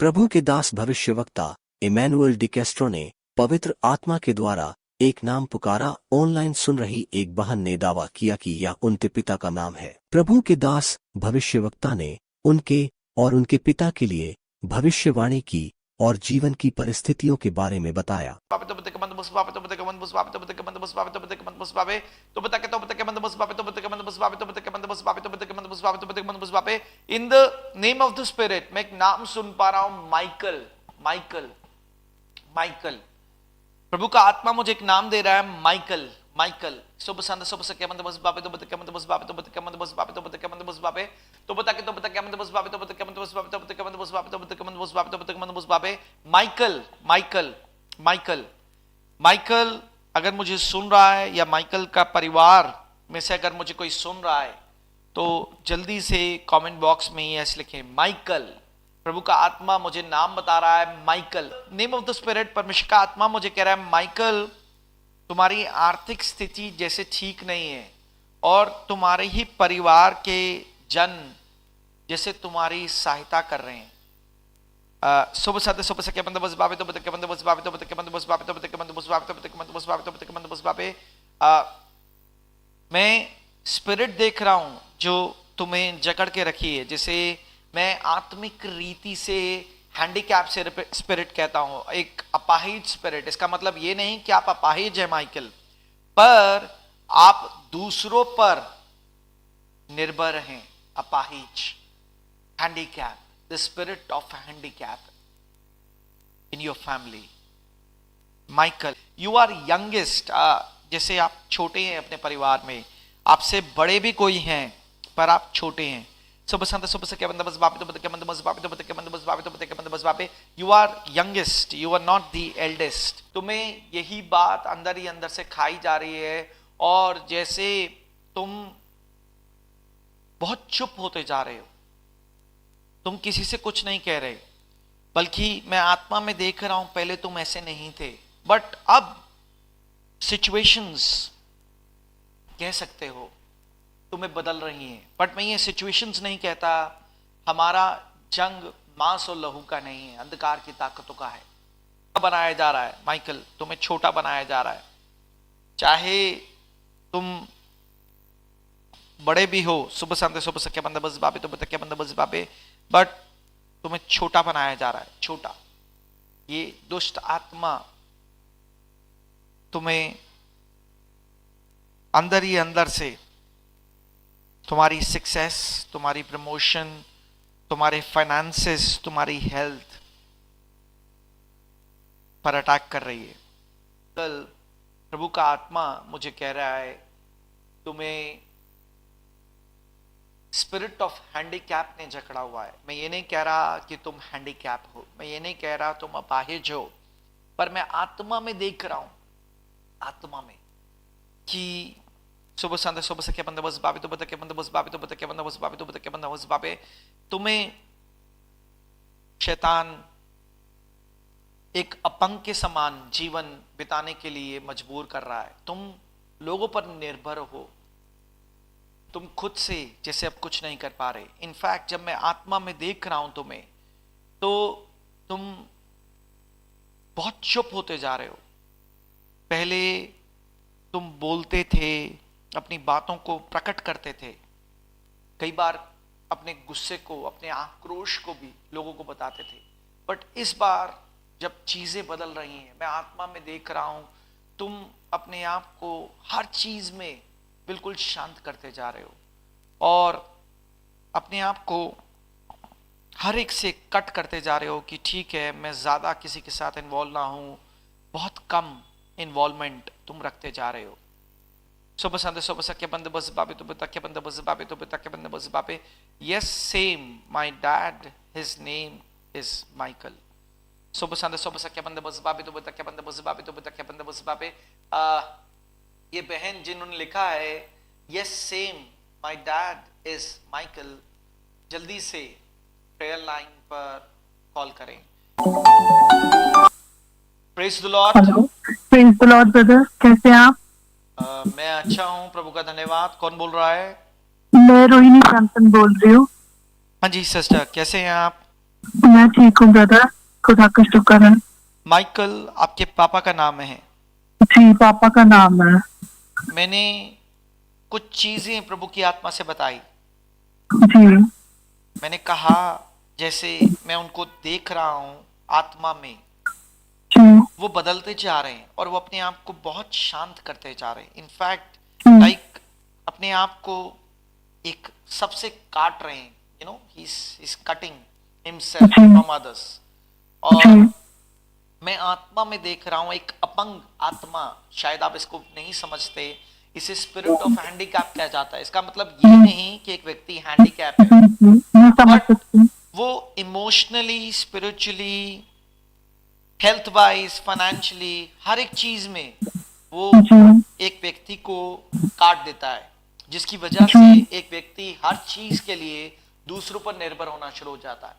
प्रभु के दास भविष्यवक्ता इमैनुअल डिकेस्ट्रो ने पवित्र आत्मा के द्वारा एक नाम पुकारा। ऑनलाइन सुन रही एक बहन ने दावा किया कि यह उनके पिता का नाम है। प्रभु के दास भविष्यवक्ता ने उनके और उनके पिता के लिए भविष्यवाणी की और जीवन की परिस्थितियों के बारे में बताया। In the name of the spirit मैं एक नाम सुन पा रहा हूं, माइकल माइकल माइकल। प्रभु का आत्मा मुझे एक नाम दे रहा है, माइकल माइकल। शुभ संत शुभ सके मंद बस बाबे तो बत के मंद बस बाबे तो बत के मंद बस बाबे तो बत के मंद बस बाबे तो बता के मंद बस बाबे तो बत के मंद बस बाबे तो बत के मंद बस बाबे तो बत के मंद बस बाबे तो बत के मंद बस बाबे। माइकल माइकल माइकल माइकल अगर मुझे सुन रहा है या माइकल का परिवार में से अगर मुझे कोई सुन रहा है तो जल्दी से कमेंट बॉक्स में ऐसे लिखें, माइकल। प्रभु का आत्मा मुझे नाम बता रहा है, Michael. Name of the spirit, परमेश्वर का आत्मा मुझे कह रहा है, माइकल तुम्हारी आर्थिक स्थिति जैसे ठीक नहीं है और तुम्हारे ही परिवार के जन जैसे तुम्हारी सहायता कर रहे हैं। शुभ सत्य शुभ सके बंद बस बाबे तो बत के बंद बस बाबे तो बत के बंद बस बाबे तो बत के बंद बस बाबे तो बत के बंद बस बाबे तो बत के बंद बस बाबे। मैं स्पिरिट देख रहा हूं जो तुम्हें जकड़ के रखी है, जिसे मैं आत्मिक रीति से हैंडीकैप से स्पिरिट कहता हूं, एक अपाहिज स्पिरिट। इसका मतलब ये नहीं कि आप अपाहिज है माइकल, पर आप दूसरों पर निर्भर हैं। अपाहिज, handicap, the spirit of handicap in your family. Michael, you are youngest. जैसे आप छोटे हैं अपने परिवार में, आपसे बड़े भी कोई हैं पर आप छोटे हैं। शुभ संत शुभ सके बंद बस बाबे तो बत के बंद बस बाबे तो बत के बंद बस बाबे तो बत के बंद बस बाबे। You are youngest, you are not the eldest. तुम्हें यही बात अंदर ही अंदर से खाई जा रही है और जैसे तुम बहुत चुप होते जा रहे हो, तुम किसी से कुछ नहीं कह रहे, बल्कि मैं आत्मा में देख रहा हूं पहले तुम ऐसे नहीं थे, बट अब सिचुएशंस कह सकते हो तुम्हें बदल रही हैं। बट मैं ये सिचुएशंस नहीं कहता, हमारा जंग मांस और लहू का नहीं है, अंधकार की ताकतों का है। बनाया जा रहा है माइकल, तुम्हें छोटा बनाया जा रहा है। चाहे तुम बड़े भी हो, शुभ संत शुभ सके बंद बस बाबे तो बत के बंद बस बाबे, बट तुम्हें छोटा बनाया जा रहा है, छोटा। ये दुष्ट आत्मा तुम्हें अंदर ही अंदर से तुम्हारी सक्सेस, तुम्हारी प्रमोशन, तुम्हारे फाइनेंसेस, तुम्हारी हेल्थ पर अटैक कर रही है। कल प्रभु का आत्मा मुझे कह रहा है, तुम्हें स्पिरिट ऑफ हैंडीकैप ने जकड़ा हुआ है। मैं ये नहीं कह रहा कि तुम हैंडीकैप हो, मैं ये नहीं कह रहा तुम अपाहिज हो, पर मैं आत्मा में देख रहा हूं, आत्मा में, कि शुभ संत शुभ सके बंद बस बाबे तो बत के बंद बस बाबे तो बत के बंद बस बाबे तो बत के बंद बस बाबे। तुम्हें शैतान एक अपंग के समान जीवन बिताने के लिए मजबूर कर रहा है। तुम लोगों पर निर्भर हो, तुम खुद से जैसे अब कुछ नहीं कर पा रहे। इनफैक्ट जब मैं आत्मा में देख रहा हूं तुम्हें, तो तुम बहुत चुप होते जा रहे हो। पहले तुम बोलते थे, अपनी बातों को प्रकट करते थे, कई बार अपने गुस्से को, अपने आक्रोश को भी लोगों को बताते थे, बट इस बार जब चीजें बदल रही हैं, मैं आत्मा में देख रहा हूं, तुम अपने आप को हर चीज में बिल्कुल शांत करते जा रहे हो और अपने आप को हर एक से कट करते जा रहे हो कि ठीक है, मैं ज्यादा किसी के साथ इन्वॉल्व ना हूं, बहुत कम इन्वॉल्वमेंट तुम रखते जा रहे हो। शुभ संत शुभ सके बंद बस बाबे तो बता के बंद बस बाबे तो बता के बंद बस बाबे। Yes same, my dad, his name is Michael. शुभ संत शुभ सके बंद बस बाबे तो बता के बंद बस बाबे तो बता के बंद बस बाबे। ये बहन जिन्होंने लिखा है yes same, my dad is Michael, जल्दी से प्रेयर लाइन पर कॉल करें। Praise the Lord. Praise the Lord brother, कैसे हैं आप? मैं अच्छा हूँ, प्रभु का धन्यवाद। कौन बोल रहा है? मैं रोहिणी सैमसन बोल रही हूँ। हाँ जी सिस्टर, कैसे हैं आप? मैं ठीक हूँ ब्रदर, खुदा का शुक्र है। माइकल आपके पापा का नाम है। जी, पापा का नाम है। मैंने कुछ चीजें प्रभु की आत्मा से बताई। जी मैंने कहा जैसे मैं उनको देख रहा हूं आत्मा में, जी वो बदलते जा रहे हैं और वो अपने आप को बहुत शांत करते जा रहे हैं। इनफैक्ट जी लाइक अपने आप को एक सबसे काट रहे हैं, ही इज कटिंग हिमसेल्फ जी फ्रॉम अदर्स। और जी मैं आत्मा में देख रहा हूं एक अपंग आत्मा, शायद आप इसको नहीं समझते, इसे स्पिरिट ऑफ हैंडीकैप कहा जाता है। इसका मतलब ये नहीं कि एक व्यक्ति हैंडीकैप है, जी, मैं समझ बट सकती हूँ। वो emotionally, spiritually, health wise, financially, हर एक चीज में वो जी एक व्यक्ति को काट देता है, जिसकी वजह से जी एक व्यक्ति हर चीज के लिए दूसरों पर निर्भर होना शुरू हो जाता है।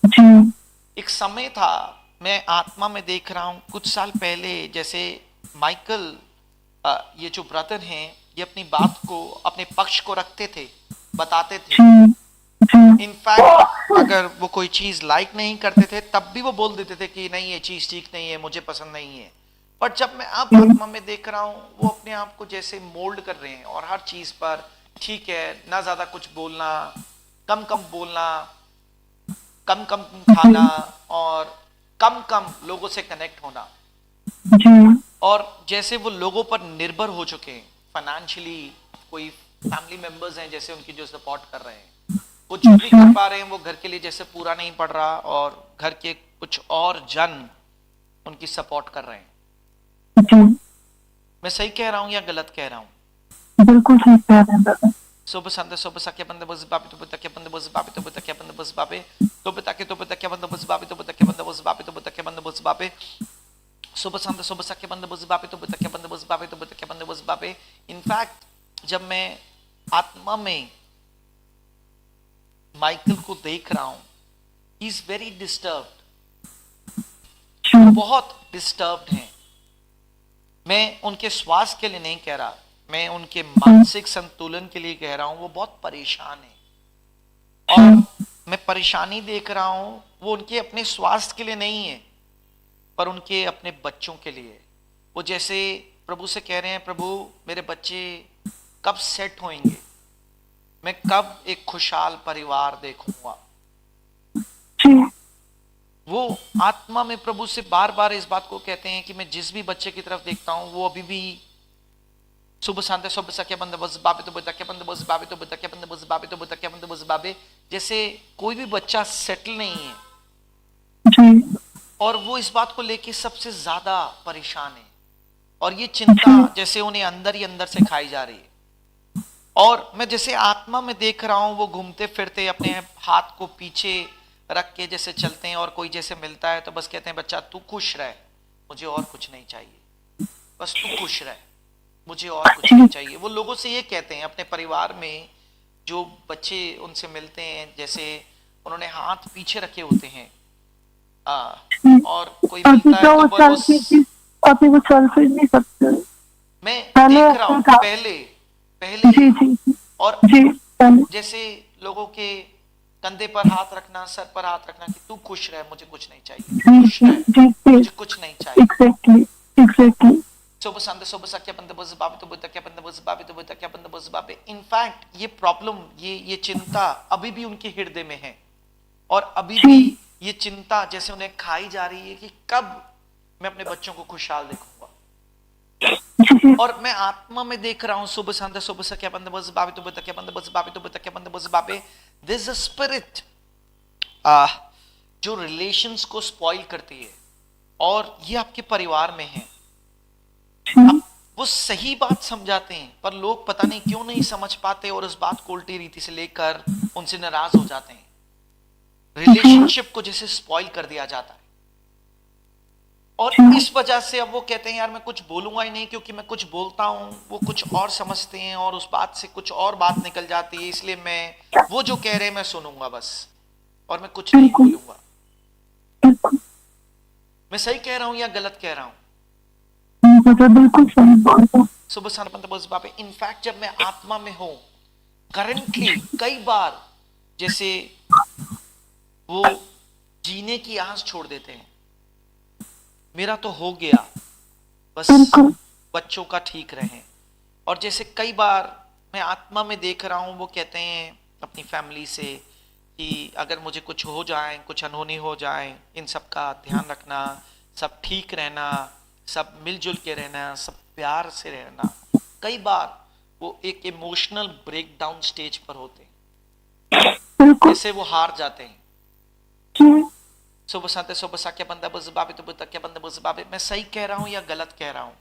जी एक समय था, मैं आत्मा में देख रहा हूं कुछ साल पहले, जैसे माइकल, ये जो ब्रदर हैं, ये अपनी बात को, अपने पक्ष को रखते थे, बताते थे। जी जी इनफैक्ट अगर वो कोई चीज लाइक नहीं करते थे तब भी वो बोल देते थे कि नहीं ये चीज ठीक नहीं है, मुझे पसंद नहीं है। पर जब मैं अब आत्मा में देख रहा हूं, वो अपने आप को जैसे मोल्ड कर रहे हैं और हर चीज पर ठीक है, ना ज्यादा कुछ बोलना, कम कम बोलना, कम कम खाना, और कम कम लोगों से कनेक्ट होना। जी और जैसे वो लोगों पर निर्भर हो चुके हैं फाइनेंशियली, कोई फैमिली मेंबर्स हैं जैसे उनकी जो सपोर्ट कर रहे हैं, वो जो भी कर पा रहे हैं वो घर के लिए जैसे पूरा नहीं पड़ रहा, और घर के कुछ और जन उनकी सपोर्ट कर रहे हैं। जी, मैं सही कह रहा हूं या गलत कह रहा हूं? बिल्कुल ठीक कह रहे हैं brother. Sobe sante sobe sakia bande bos babi to bota kia bande bos babi to bota kia bande bos babi to bota kia bande bos babi to bota kia bande bos babi to bota kia bande bos babi sobe sante sobe sakia bande bos babi to bota kia bande bos babi to bota kia bande bos babi। In fact जब मैं आत्मा में Michael को देख रहा हूं, he is very disturbed, जी बहुत disturbed हैं। मैं उनके स्वास्थ्य के लिए नहीं कह रहा, मैं उनके मानसिक संतुलन के लिए कह रहा हूं। वो बहुत परेशान है और मैं परेशानी देख रहा हूं, वो उनके अपने स्वास्थ्य के लिए नहीं है, पर उनके अपने बच्चों के लिए। वो जैसे प्रभु से कह रहे हैं, प्रभु मेरे बच्चे कब सेट होंगे, मैं कब एक खुशहाल परिवार देखूंगा। जी वो आत्मा में प्रभु से बार बार इस बात को कहते हैं कि मैं जिस भी बच्चे की तरफ देखता हूं वो अभी भी सुबह शांति सुबह सके बंद बस बाबे तो बता के बंद बस बाबे तो बता के बंद बस बाबे तो बता के बंद बस बाबे, जैसे कोई भी बच्चा सेटल नहीं है। जी और वो इस बात को लेके सबसे ज्यादा परेशान है, और ये चिंता जैसे उन्हें अंदर ही अंदर से खाई जा रही है। और मैं जैसे आत्मा में देख रहा हूं, वो घूमते फिरते अपने हाथ को पीछे रख के जैसे चलते हैं, और कोई जैसे मिलता है तो बस कहते हैं बच्चा तू खुश रहे, मुझे और कुछ नहीं चाहिए, बस तू खुश रहे, मुझे और कुछ नहीं चाहिए। वो लोगों से ये कहते हैं, अपने परिवार में जो बच्चे उनसे मिलते हैं, जैसे उन्होंने हाथ पीछे रखे होते हैं, और कोई अभी मिलता है तो तो वो चल बस। अभी वो चल फिर नहीं सकते। मैं पहले देख रहा हूं ऐसा था। पहले पहले जी जी जी और जी पहले जैसे लोगों के कंधे पर हाथ रखना, सर पर हाथ रखना कि तू खुश रहे, मुझे कुछ नहीं चाहिए, जी खुश जी रहे, जी जी मुझे कुछ नहीं चाहिए। Exactly exactly Sobo sande sobo sakya bande bos babi to bota kya bande bos babi to bota kya bande bos babi। In fact ये प्रॉब्लम, ये चिंता अभी भी उनके हृदय में है, और अभी भी ये चिंता जैसे उन्हें खाई जा रही है कि कब मैं अपने बच्चों को खुशहाल देखूंगा। और मैं आत्मा में देख रहा हूं, सुबह संध्या सुबह सक्या बंद बस बाबी तो बता क्या बंद बस बाबी तो बता क्या बंद बस बाबे। दिस अ स्पिरिट जो रिलेशंस को स्पॉइल करती है, और ये आपके परिवार में है। अब वो सही बात समझाते हैं, पर लोग पता नहीं क्यों नहीं समझ पाते, और उस बात को उल्टी रीति से लेकर उनसे नाराज हो जाते हैं। रिलेशनशिप को जैसे स्पॉइल कर दिया जाता है, और इस वजह से अब वो कहते हैं यार मैं कुछ बोलूंगा ही नहीं, क्योंकि मैं कुछ बोलता हूं वो कुछ और समझते हैं, और उस बात से कुछ और बात निकल जाती है, इसलिए मैं वो जो कह रहे हैं मैं सुनूंगा बस, और मैं कुछ नहीं बोलूंगा। मैं सही कह रहा हूं या गलत कह रहा हूं? बिल्कुल सही बोल रहे हो। सुबह शांति बस बाबे। इनफैक्ट जब मैं आत्मा में हूं करंटली, कई बार जैसे वो जीने की आस छोड़ देते हैं। मेरा तो हो गया, बस बिल्कुल बच्चों का ठीक रहे। और जैसे कई बार मैं आत्मा में देख रहा हूँ, वो कहते हैं अपनी फैमिली से कि अगर मुझे कुछ हो जाए, कुछ अनहोनी हो जाए, इन सब का ध्यान रखना, सब ठीक रहना, सब मिलजुल के रहना, सब प्यार से रहना। कई बार वो एक इमोशनल ब्रेकडाउन स्टेज पर होते हैं, बिल्कुल जैसे वो हार जाते हैं। जी सुबह साते सुबह सा क्या बंदा बस बाबे तो बुता क्या बंदा बस बाबे। मैं सही कह रहा हूँ या गलत कह रहा हूँ?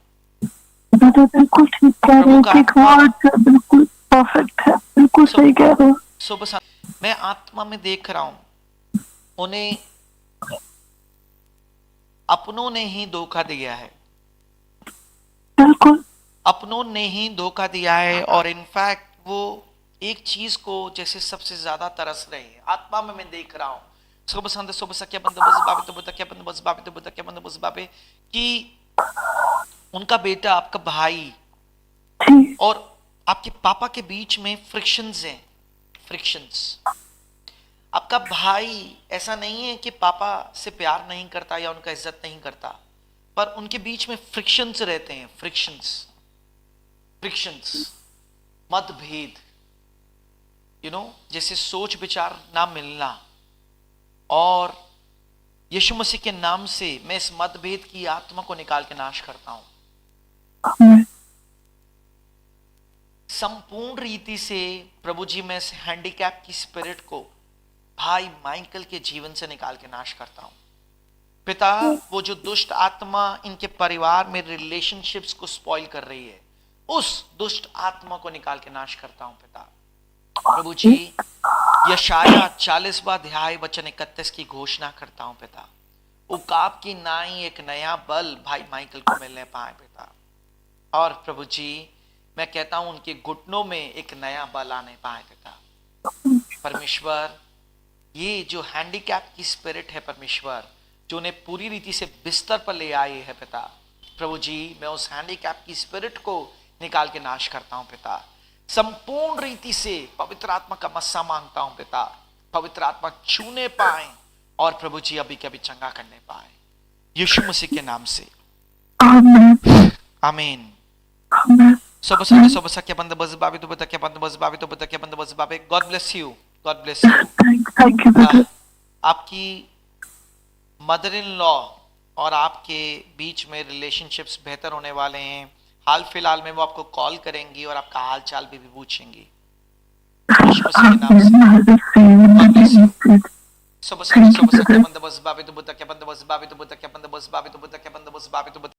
दादा बिल्कुल ठीक कह रहे हो, प्रभु का एक वर्ड बिल्कुल परफेक्ट है, बिल्कुल सही कह रहे हो। सुबह सा मैं आत्मा में देख रहा हूं, उन्हें अपनों ने ही धोखा दिया है, बिल्कुल अपनों ने ही धोखा दिया है। और इनफैक्ट वो एक चीज को जैसे सबसे ज्यादा तरस रहे हैं। आत्मा में मैं देख रहा हूं, सुबह संत सुबह सा क्या बंदा बस बाबे तो बुता क्या बंदा बस बाबे तो बुता क्या बंदा बस बाबे, कि उनका बेटा, आपका भाई जी और आपके पापा के बीच में फ्रिक्शंस हैं, फ्रिक्शंस। आपका भाई ऐसा नहीं है कि पापा से प्यार नहीं करता या उनका इज्जत नहीं करता, पर उनके बीच में फ्रिक्शंस रहते हैं, फ्रिक्शंस, फ्रिक्शंस, मतभेद, जैसे सोच विचार ना मिलना। और यीशु मसीह के नाम से मैं इस मतभेद की आत्मा को निकाल के नाश करता हूं। आमीन संपूर्ण रीति से प्रभु जी, मैं इस हैंडीकैप की स्पिरिट को भाई माइकल के जीवन से निकाल के नाश करता हूं। पिता, वो जो दुष्ट आत्मा इनके परिवार में रिलेशनशिप्स को स्पॉइल कर रही है, उस दुष्ट आत्मा को निकाल के नाश करता हूं पिता। प्रभु जी, यशाया 40वां अध्याय वचन 31 की घोषणा करता हूं पिता। उकाब की नाई एक नया बल भाई माइकल को मिलने पाए पिता। और प्रभु जी, मैं कहता हूं उनके घुटनों में एक नया बल आने पाए पिता। परमेश्वर, ये जो हैंडीकैप की स्पिरिट है परमेश्वर, जो उन्हें पूरी रीति से बिस्तर पर ले आए है पिता, प्रभु जी, मैं उस हैंडीकैप की स्पिरिट को निकाल के नाश करता हूं पिता। संपूर्ण रीति से पवित्र आत्मा का मस्सा मांगता हूं पिता। पवित्र आत्मा छूने पाए और प्रभु जी अभी कभी चंगा करने पाए, यीशु मसीह के नाम से, आमीन आमीन। आमीन। सुबह क्या बंद बस बाबे तो बता क्या बंद बस बाबे तो बता क्या बंद बस बाबे। God bless you, God bless you. Thank you brother. आपकी मदर इन लॉ और आपके बीच में रिलेशनशिप्स बेहतर होने वाले हैं। हाल फिलहाल में वो आपको कॉल करेंगी और आपका हाल चाल भी पूछेंगी, यीशु मसीह के नाम से। सुबह क्या बंद बस बाबे तो बता क्या बंद बस बाबे तो बता क्या बंद बस बाबे तो बता क्या बंद बस बाबे तो बता